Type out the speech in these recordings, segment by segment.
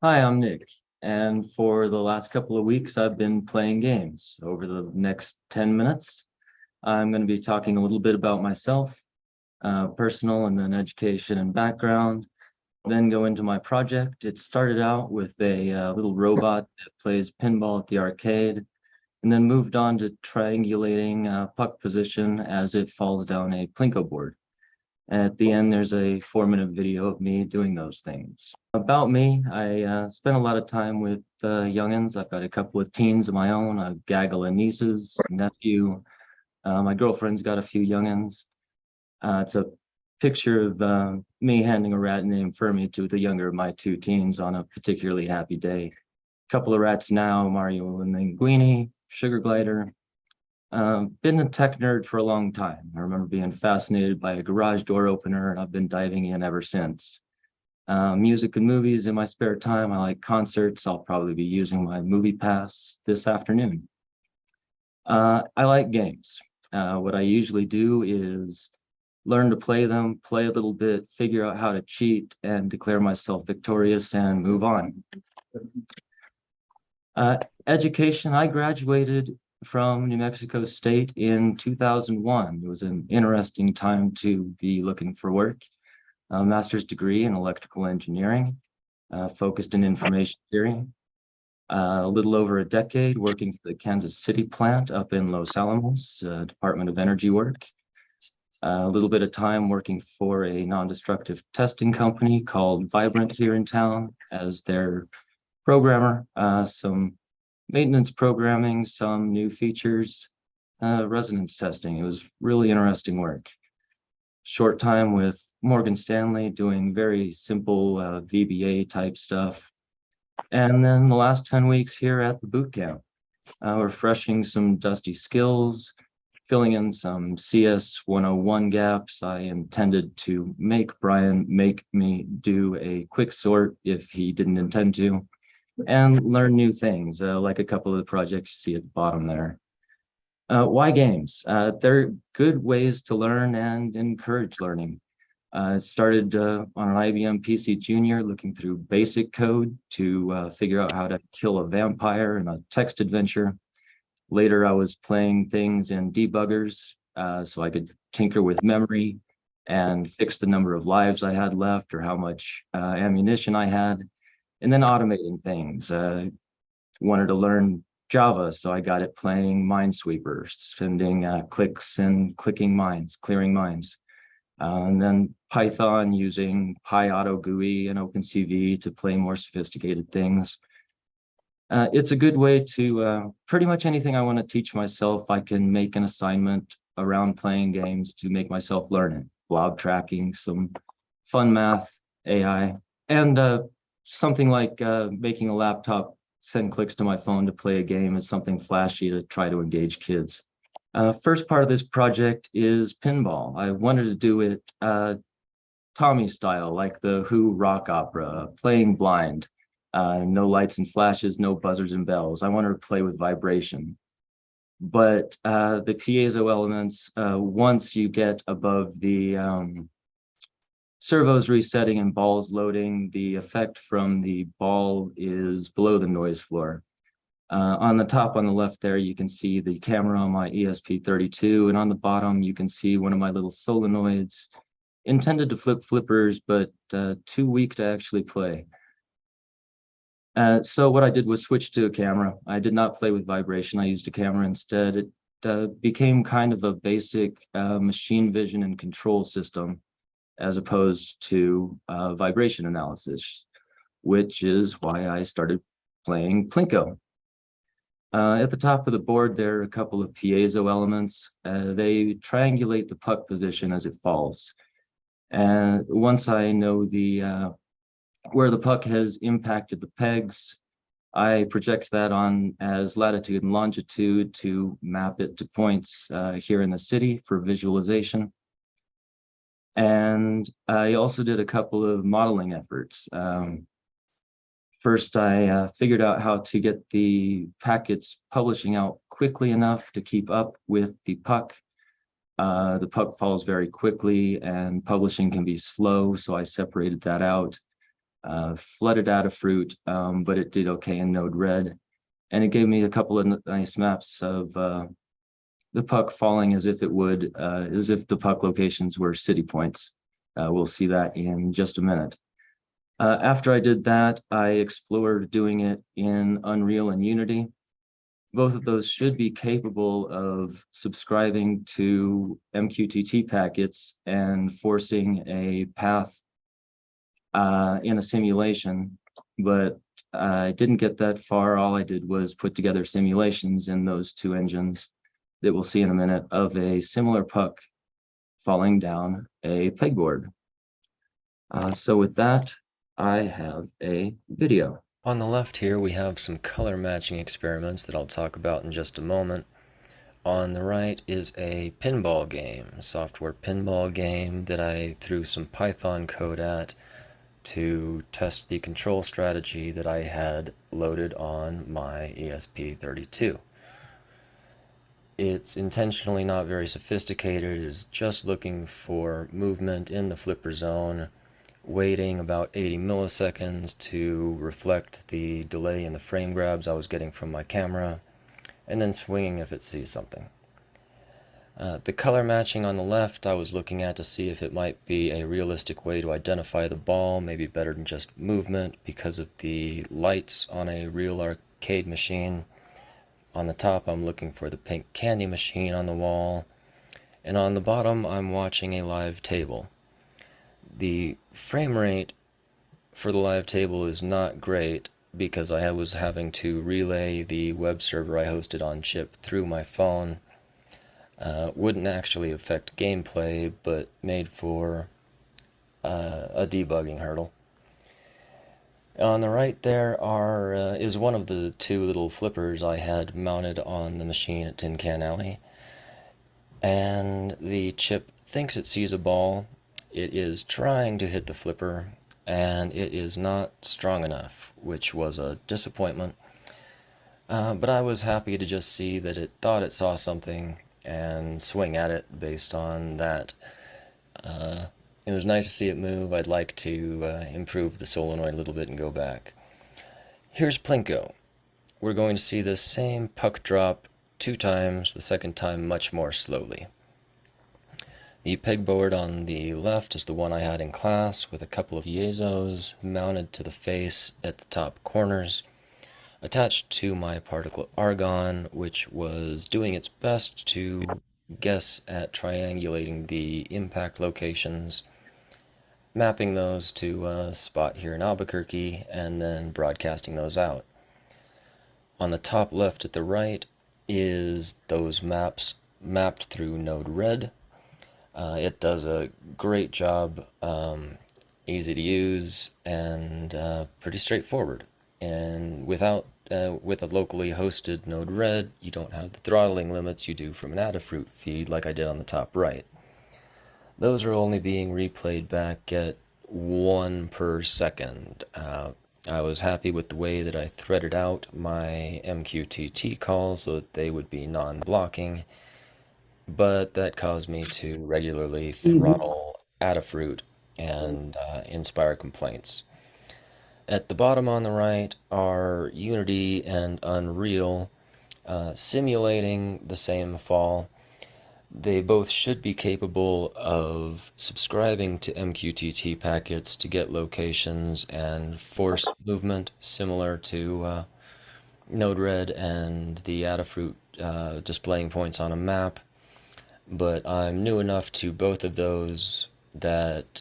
Hi, I'm Nick, and for the last couple of weeks, I've been playing games. Over the next 10 minutes, I'm going to be talking a little bit about myself, personal and then education and background, then go into my project. It started out with a little robot that plays pinball at the arcade, and then moved on to triangulating puck position as it falls down a Plinko board. At the end, there's a 4-minute video of me doing those things. About me, I spent a lot of time with youngins. I've got a couple of teens of my own, a gaggle of nieces, nephew. My girlfriend's got a few youngins. It's a picture of me handing a rat named Fermi to the younger of my two teens on a particularly happy day. A couple of rats now, Mario and Linguini, Sugar Glider. Been a tech nerd for a long time. I remember being fascinated by a garage door opener, and I've been diving in ever since. Music and movies in my spare time. I like concerts. I'll probably be using my movie pass this afternoon. I like games. What I usually do is learn to play them, play a little bit, figure out how to cheat, and declare myself victorious and move on. Education, I graduated from New Mexico State in 2001. It was an interesting time to be looking for work. A master's degree in electrical engineering, focused in information theory. A little over a decade working for the Kansas City plant up in Los Alamos, Department of Energy work. A little bit of time working for a non-destructive testing company called Vibrant here in town as their programmer, some maintenance programming, some new features, resonance testing. It was really interesting work. Short time with Morgan Stanley doing very simple VBA type stuff. And then the last 10 weeks here at the boot camp, refreshing some dusty skills, filling in some CS 101 gaps. I intended to make Brian make me do a quick sort if he didn't intend to, and learn new things, like a couple of the projects you see at the bottom there. Why games? They're good ways to learn and encourage learning. I started on an IBM PC Junior looking through basic code to figure out how to kill a vampire in a text adventure. Later, I was playing things in debuggers so I could tinker with memory and fix the number of lives I had left or how much ammunition I had. And then automating things. Wanted to learn Java, so I got it playing Minesweeper, sending clicks and clicking mines, clearing mines. And then Python using PyAuto GUI and OpenCV to play more sophisticated things. It's a good way to pretty much anything I want to teach myself, I can make an assignment around playing games to make myself learn it. Blob tracking, some fun math, AI, and something like making a laptop send clicks to my phone to play a game is something flashy to try to engage kids. First part of this project is pinball. I wanted to do it Tommy style, like the Who rock opera, playing blind. No lights and flashes, no buzzers and bells. I wanted to play with vibration. But the piezo elements, once you get above the servos resetting and balls loading, the effect from the ball is below the noise floor. On the top on the left there, you can see the camera on my ESP32, and on the bottom, you can see one of my little solenoids intended to flip flippers, but too weak to actually play. So what I did was switch to a camera. I did not play with vibration. I used a camera instead. It became kind of a basic machine vision and control system, as opposed to vibration analysis, which is why I started playing Plinko. At the top of the board, there are a couple of piezo elements. They triangulate the puck position as it falls. And once I know where the puck has impacted the pegs, I project that on as latitude and longitude to map it to points here in the city for visualization. And I also did a couple of modeling efforts. First, I figured out how to get the packets publishing out quickly enough to keep up with the puck. The puck falls very quickly and publishing can be slow, so I separated that out. flooded Adafruit, but it did okay in Node Red. And it gave me a couple of nice maps of the puck falling as if it would, as if the puck locations were city points. We'll see that in just a minute. After I did that, I explored doing it in Unreal and Unity. Both of those should be capable of subscribing to MQTT packets and forcing a path in a simulation, but I didn't get that far. All I did was put together simulations in those two engines that we'll see in a minute of a similar puck falling down a pegboard. So with that, I have a video. On the left here, we have some color matching experiments that I'll talk about in just a moment. On the right is a pinball game, a software pinball game that I threw some Python code at to test the control strategy that I had loaded on my ESP32. It's intentionally not very sophisticated. It is just looking for movement in the flipper zone, waiting about 80 milliseconds to reflect the delay in the frame grabs I was getting from my camera, and then swinging if it sees something. The color matching on the left I was looking at to see if it might be a realistic way to identify the ball, maybe better than just movement because of the lights on a real arcade machine. On the top I'm looking for the pink candy machine on the wall, and on the bottom I'm watching a live table. The frame rate for the live table is not great because I was having to relay the web server I hosted on chip through my phone. Wouldn't actually affect gameplay, but made for a debugging hurdle. On the right there is one of the two little flippers I had mounted on the machine at Tin Can Alley. And the chip thinks it sees a ball. It is trying to hit the flipper, and it is not strong enough, which was a disappointment. But I was happy to just see that it thought it saw something and swing at it based on that. It was nice to see it move. I'd like to improve the solenoid a little bit and go back. Here's Plinko. We're going to see the same puck drop 2 times, the second time much more slowly. The pegboard on the left is the one I had in class with a couple of piezos mounted to the face at the top corners, attached to my particle argon, which was doing its best to guess at triangulating the impact locations, mapping those to a spot here in Albuquerque, and then broadcasting those out. On the top left at the right is those maps mapped through Node Red. It does a great job, easy to use, and pretty straightforward. And with a locally hosted Node Red, you don't have the throttling limits you do from an Adafruit feed like I did on the top right. Those are only being replayed back at 1 per second. I was happy with the way that I threaded out my MQTT calls so that they would be non-blocking, but that caused me to regularly throttle Adafruit and inspire complaints. At the bottom on the right are Unity and Unreal simulating the same fall. They both should be capable of subscribing to MQTT packets to get locations and force movement similar to Node-RED and the Adafruit displaying points on a map. But I'm new enough to both of those that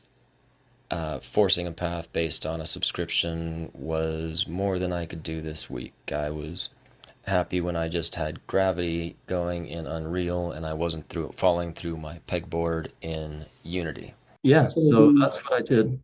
forcing a path based on a subscription was more than I could do this week. I was happy when I just had gravity going in Unreal and I wasn't falling through my pegboard in Unity. Yeah, so that's what I did.